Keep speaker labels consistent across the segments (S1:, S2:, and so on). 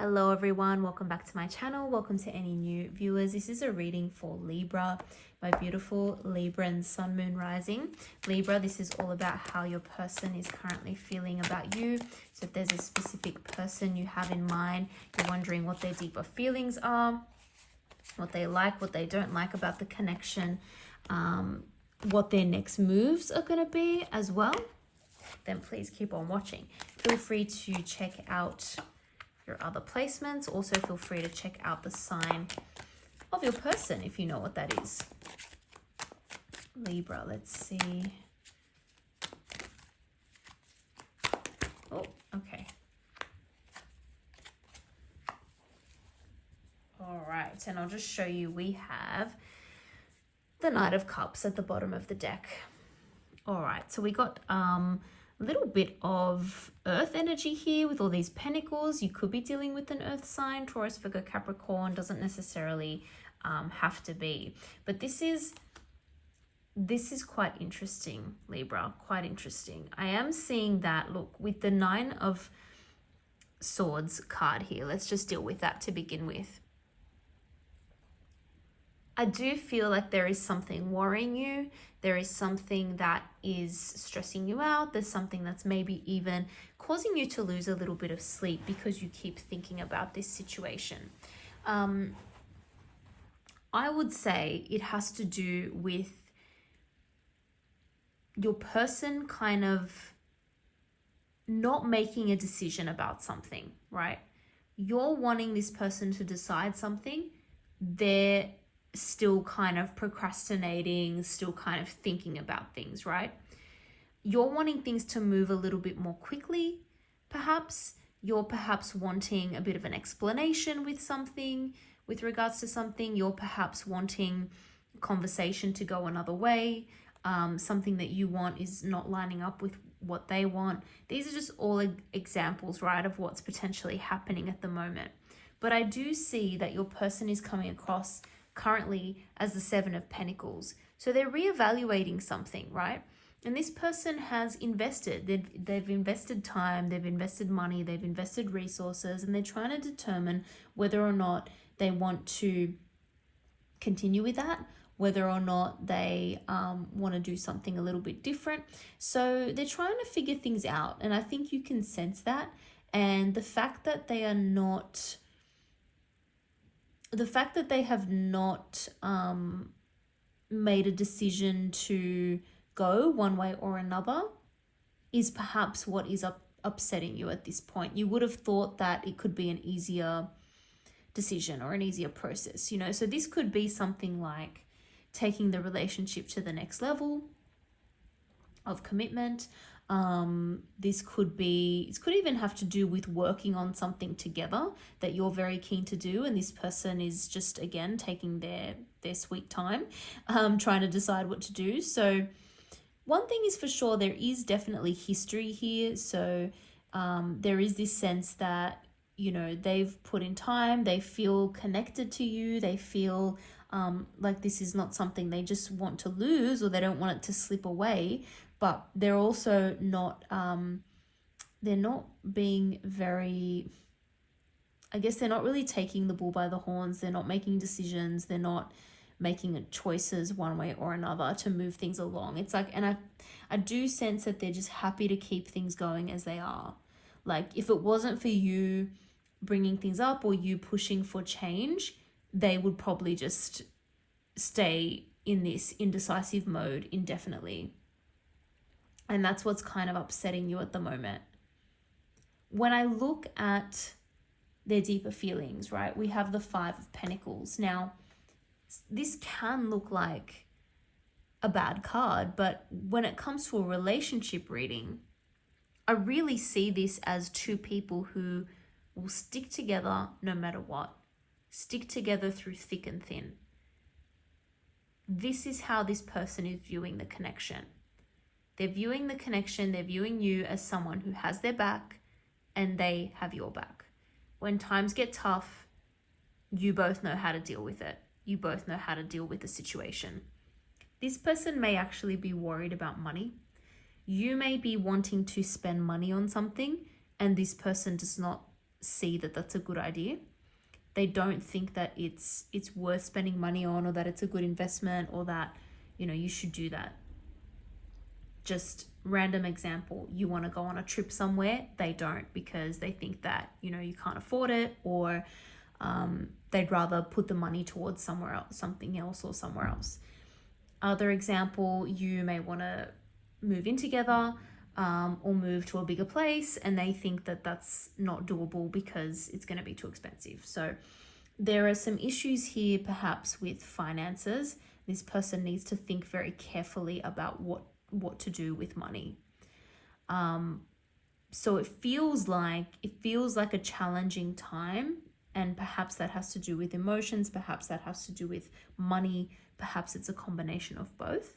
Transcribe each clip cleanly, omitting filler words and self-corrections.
S1: Hello everyone, welcome back to my channel. Welcome to any new viewers. This is a reading for Libra, my beautiful Libra and Sun, Moon, Rising. Libra, this is all about how your person is currently feeling about you. So if there's a specific person you have in mind, you're wondering what their deeper feelings are, what they like, what they don't like about the connection, what their next moves are going to be as well, then please keep on watching. Feel free to check out your other placements. Also feel free to check out the sign of your person if you know what that is. Libra, let's see. Oh, okay. All right, and I'll just show you, we have the Knight of Cups at the bottom of the deck. All right, so we got a little bit of earth energy here with all these pentacles. You could be dealing with an earth sign. Taurus, Virgo, Capricorn doesn't necessarily have to be. But this is quite interesting, Libra, quite interesting. I am seeing that, look, with the Nine of Swords card here. Let's just deal with that to begin with. I do feel like there is something worrying you. There is something that is stressing you out. There's something that's maybe even causing you to lose a little bit of sleep because you keep thinking about this situation. I would say it has to do with your person kind of not making a decision about something, right? You're wanting this person to decide something. They're still kind of procrastinating, still kind of thinking about things, right? You're wanting things to move a little bit more quickly, perhaps. You're perhaps wanting a bit of an explanation with something, with regards to something. You're perhaps wanting conversation to go another way. Something that you want is not lining up with what they want. These are just all examples, right, of what's potentially happening at the moment. But I do see that your person is coming across currently as the Seven of Pentacles. So they're reevaluating something, right? And this person has invested. They've invested time, they've invested money, they've invested resources, and they're trying to determine whether or not they want to continue with that, whether or not they want to do something a little bit different. So they're trying to figure things out. And I think you can sense that. And the fact that they are not... The fact that they have not made a decision to go one way or another is perhaps what is upsetting you at this point. You would have thought that it could be an easier decision or an easier process, you know? So this could be something like taking the relationship to the next level of commitment. This could even have to do with working on something together that you're very keen to do, and this person is just, again, taking their sweet time, trying to decide what to do. So one thing is for sure, there is definitely history here. So there is this sense that, you know, they've put in time, they feel connected to you, they feel like this is not something they just want to lose, or they don't want it to slip away. But they're also not, they're not being very, I guess they're not really taking the bull by the horns. They're not making decisions. They're not making choices one way or another to move things along. It's like, and I do sense that they're just happy to keep things going as they are. Like, if it wasn't for you bringing things up or you pushing for change, they would probably just stay in this indecisive mode indefinitely. And that's what's kind of upsetting you at the moment. When I look at their deeper feelings, right, we have the Five of Pentacles. Now, this can look like a bad card, but when it comes to a relationship reading, I really see this as two people who will stick together no matter what. Stick together through thick and thin. This is how this person is viewing the connection. They're viewing the connection, they're viewing you as someone who has their back and they have your back. When times get tough, you both know how to deal with it. You both know how to deal with the situation. This person may actually be worried about money. You may be wanting to spend money on something and this person does not see that that's a good idea. They don't think that it's worth spending money on, or that it's a good investment, or that, you should do that. Just random example, you want to go on a trip somewhere, they don't, because they think that, you can't afford it, or they'd rather put the money towards somewhere else, something else, or somewhere else. Other example, you may want to move in together, or move to a bigger place, and they think that that's not doable because it's going to be too expensive. So there are some issues here perhaps with finances. This person needs to think very carefully about what to do with money. So it feels like a challenging time, and perhaps that has to do with emotions, perhaps that has to do with money, perhaps it's a combination of both.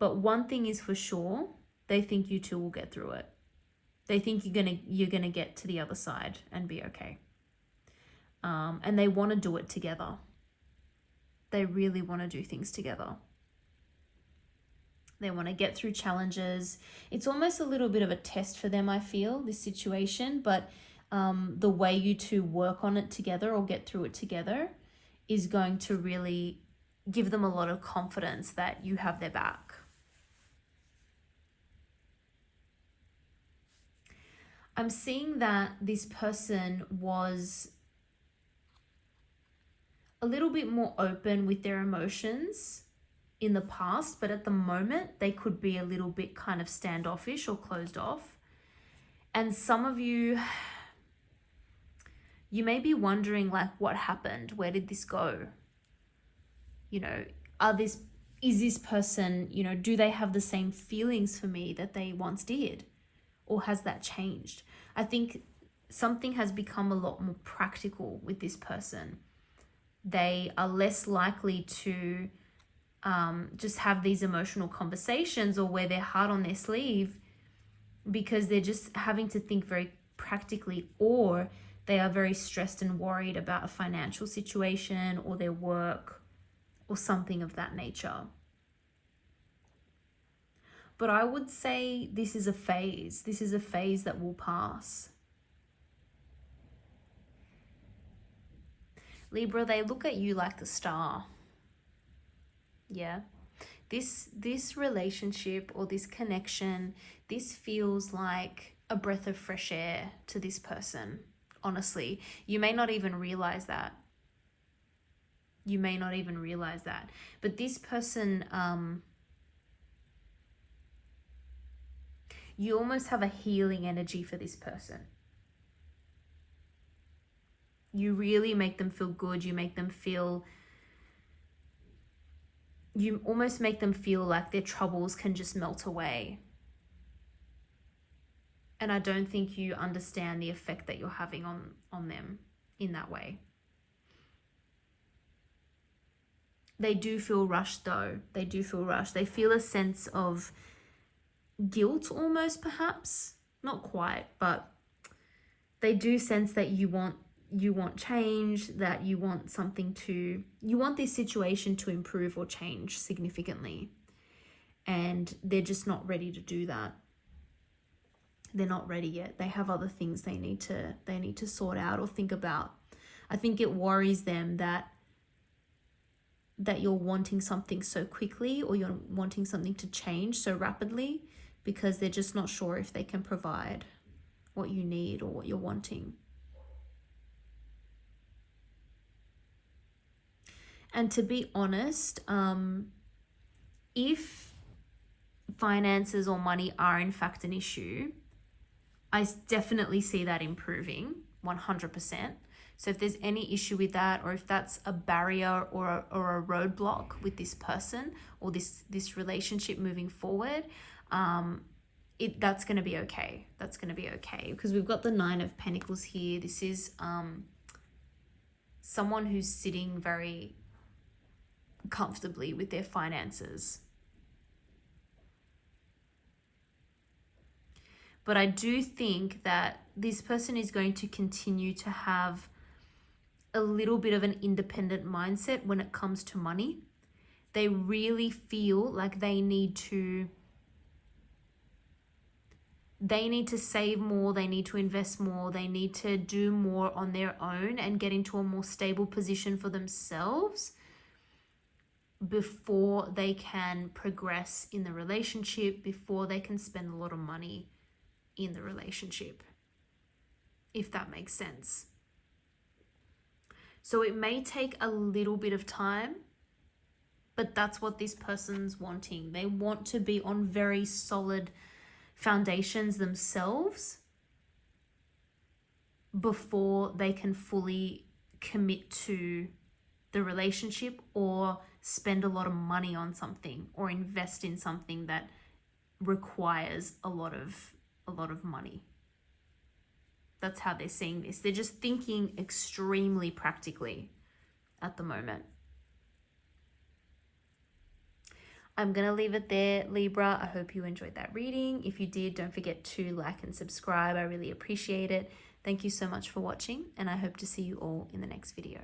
S1: But one thing is for sure, they think you two will get through it. They think you're gonna get to the other side and be okay. And they want to do it together. They really want to do things together. They want to get through challenges. It's almost a little bit of a test for them, I feel, this situation. But the way you two work on it together or get through it together is going to really give them a lot of confidence that you have their back. I'm seeing that this person was a little bit more open with their emotions in the past, but at the moment they could be a little bit kind of standoffish or closed off. And some of you may be wondering, like, what happened? Where did this go? Is this person, do they have the same feelings for me that they once did? Or has that changed? I think something has become a lot more practical with this person. They are less likely to just have these emotional conversations or wear their heart on their sleeve, because they're just having to think very practically, or they are very stressed and worried about a financial situation or their work or something of that nature. But I would say this is a phase. This is a phase that will pass. Libra, they look at you like the star. Yeah. This relationship or this connection, this feels like a breath of fresh air to this person. Honestly, you may not even realize that. But this person, you almost have a healing energy for this person. You really make them feel good. You almost make them feel like their troubles can just melt away. And I don't think you understand the effect that you're having on them in that way. They do feel rushed though. They feel a sense of guilt almost, perhaps. Not quite, but they do sense that you want change, that you want this situation to improve or change significantly. And they're just not ready to do that. They're not ready yet. They have other things they need to sort out or think about. I think it worries them that you're wanting something so quickly, or you're wanting something to change so rapidly, because they're just not sure if they can provide what you need or what you're wanting. And to be honest, if finances or money are in fact an issue, I definitely see that improving 100%. So if there's any issue with that, or if that's a barrier or a roadblock with this person or this relationship moving forward, that's going to be okay. That's going to be okay, because we've got the 9 of Pentacles here. This is someone who's sitting very comfortably with their finances. But I do think that this person is going to continue to have a little bit of an independent mindset when it comes to money. They really feel like they need to they need to save more, they need to invest more, they need to do more on their own and get into a more stable position for themselves before they can progress in the relationship, before they can spend a lot of money in the relationship, if that makes sense. So it may take a little bit of time, but that's what this person's wanting. They want to be on very solid foundations themselves before they can fully commit to the relationship or spend a lot of money on something or invest in something that requires a lot of money. That's how they're seeing this. They're just thinking extremely practically at the moment. I'm going to leave it there, Libra. I hope you enjoyed that reading. If you did, don't forget to like and subscribe. I really appreciate it. Thank you so much for watching, and I hope to see you all in the next video.